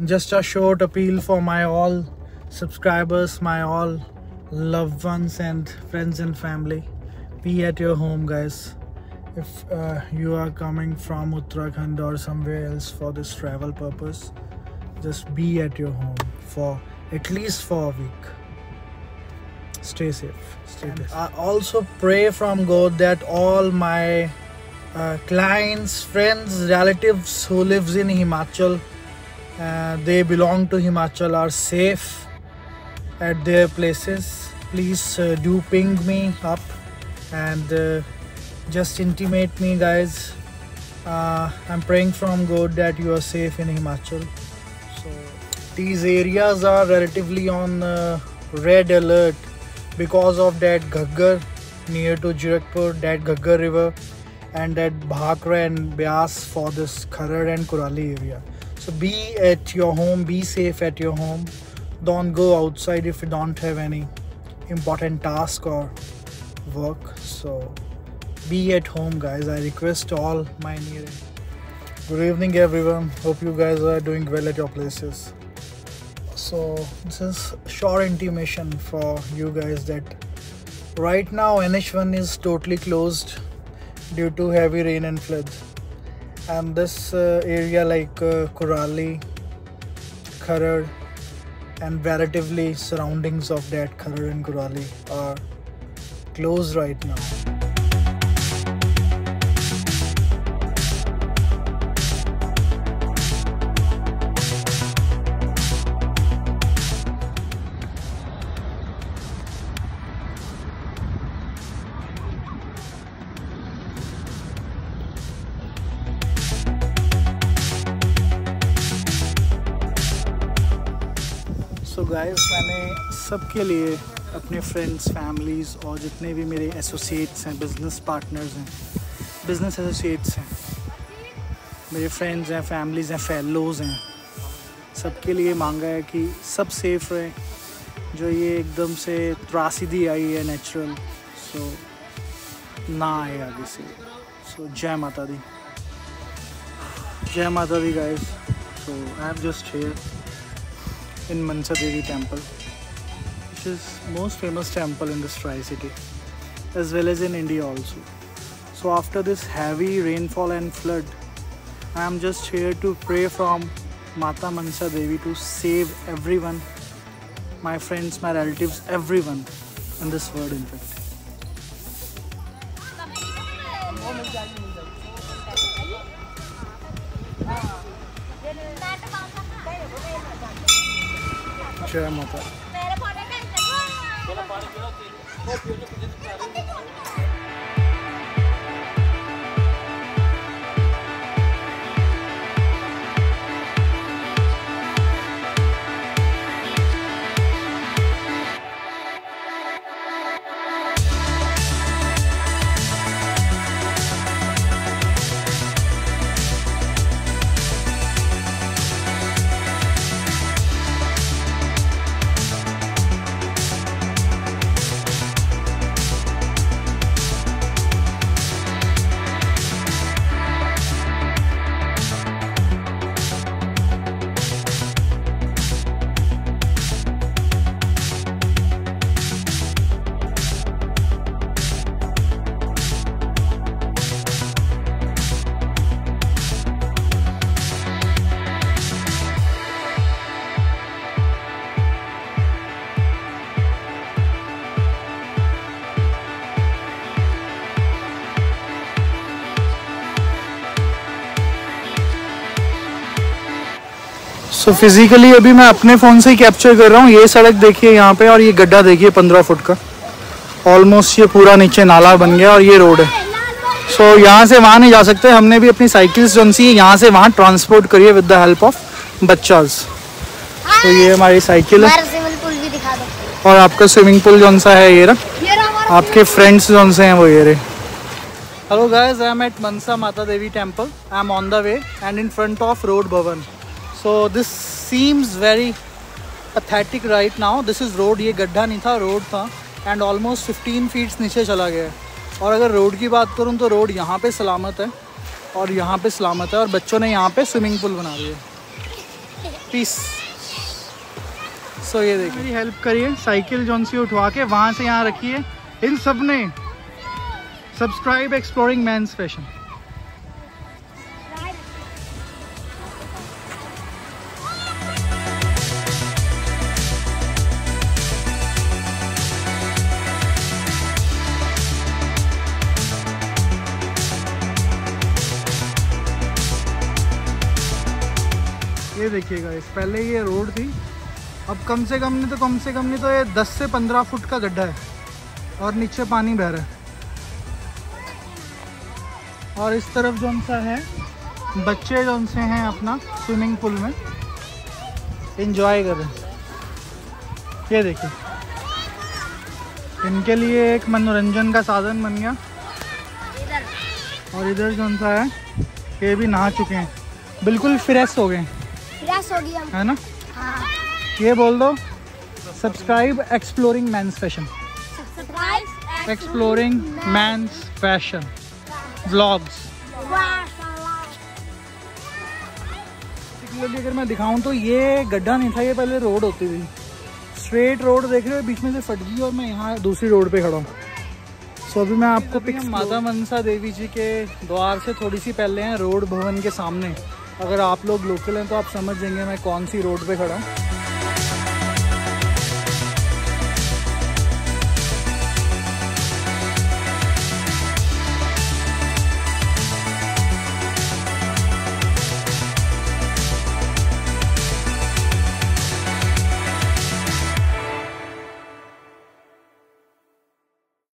Just a short appeal for my all subscribers, my all loved ones and friends and family. Be at your home, guys. If you are coming from Uttarakhand or somewhere else for this travel purpose, just be at your home for at least for a week. Stay safe. Stay safe. I also pray from God that all my clients, friends, relatives who lives in Himachal, they belong to Himachal, are safe at their places. Please do ping me up and just intimate me, guys. I'm praying from God that you are safe in Himachal. So these areas are relatively on red alert because of that Ghaggar near to Jirakpur, that Ghaggar river, and that Bhakra and Byas for this Kharad and Kurali area. So be at your home, be safe at your home. Don't go outside if you don't have any important task or work. So be at home, guys. I request all my near. Good evening, everyone. Hope you guys are doing well at your places. So this is short intimation for you guys that right now NH1 is totally closed due to heavy rain and floods, and this area like Kurali, Kharad and relatively surroundings of that Kharad and Kurali are closed right now. So guys, मैंने सबके लिए अपने friends, families और जितने भी मेरे associates हैं, business partners हैं, बिज़नेस एसोसिएट्स हैं, मेरे फ्रेंड्स हैं, फैमिलीज़ हैं, फेलोज़ हैं, सबके लिए मांगा है कि सब सेफ रहे। जो ये एकदम से त्रासदी आई है नेचुरल, सो ना आए आगे से। सो जय माता दी, जय माता दी guys. So I am just here in Mansa Devi temple, which is most famous temple in this Tri-City as well as in India also. So after this heavy rainfall and flood, I am just here to pray from Mata Mansa Devi to save everyone, my friends, my relatives, everyone in this world, in fact. जय माता। सो physically अभी मैं अपने phone से ही capture कर रहा हूँ। ये सड़क देखिए यहाँ पे, और ये गड्ढा देखिए 15 फुट का, ऑलमोस्ट ये पूरा नीचे नाला बन गया और ये रोड है। सो यहाँ से वहाँ नहीं जा सकते। हमने भी अपनी साइकिल्स जो सी यहाँ से वहाँ ट्रांसपोर्ट करिए विद द हेल्प ऑफ बच्चास। तो ये हमारी साइकिल है, और आपका स्विमिंग पूल जो सा है ये रहा, आपके फ्रेंड्स जो से हैं वो ये रहे। Hello guys, I am at Mansa Mata Devi temple. I am on the way and in front of road भवन। So this seems very pathetic right now. This is road, ये गड्ढा नहीं था, रोड था, and almost 15 feet नीचे चला गया है। और अगर रोड की बात करूँ तो रोड यहाँ पे सलामत है और यहाँ पे सलामत है, और बच्चों ने यहाँ पे स्विमिंग पूल बना दिया है। पीस। सो ये देखिए, मेरी हेल्प करिए, साइकिल जौन सी उठवा के वहाँ से यहाँ रखिए। इन सब ने सब्सक्राइब एक्सप्लोरिंग मैन्स फैशन। ये देखिएगा, इस पहले ये रोड थी, अब कम से कम नहीं तो ये 10 से 15 फुट का गड्ढा है और नीचे पानी बह रहा है। और इस तरफ जौन सा है, बच्चे जौन से हैं अपना स्विमिंग पूल में एंजॉय कर रहे हैं। ये देखिए, इनके लिए एक मनोरंजन का साधन बन गया। और इधर जौन सा है, ये भी नहा चुके हैं, बिल्कुल फ्रेश हो गए, है ना? हाँ। ये बोल दो, subscribe exploring men's fashion, exploring men's fashion vlogs. अगर मैं दिखाऊं तो ये गड्ढा नहीं था, ये पहले रोड होती थी, स्ट्रेट रोड देख रहे हो, बीच में से फट गई और मैं यहाँ दूसरी रोड पे खड़ा हूँ। सो अभी मैं आपको पिक्स माता मनसा देवी जी के द्वार से थोड़ी सी पहले हैं, रोड भवन के सामने। अगर आप लोग लोकल हैं तो आप समझ जाएंगे मैं कौन सी रोड पे खड़ा हूँ।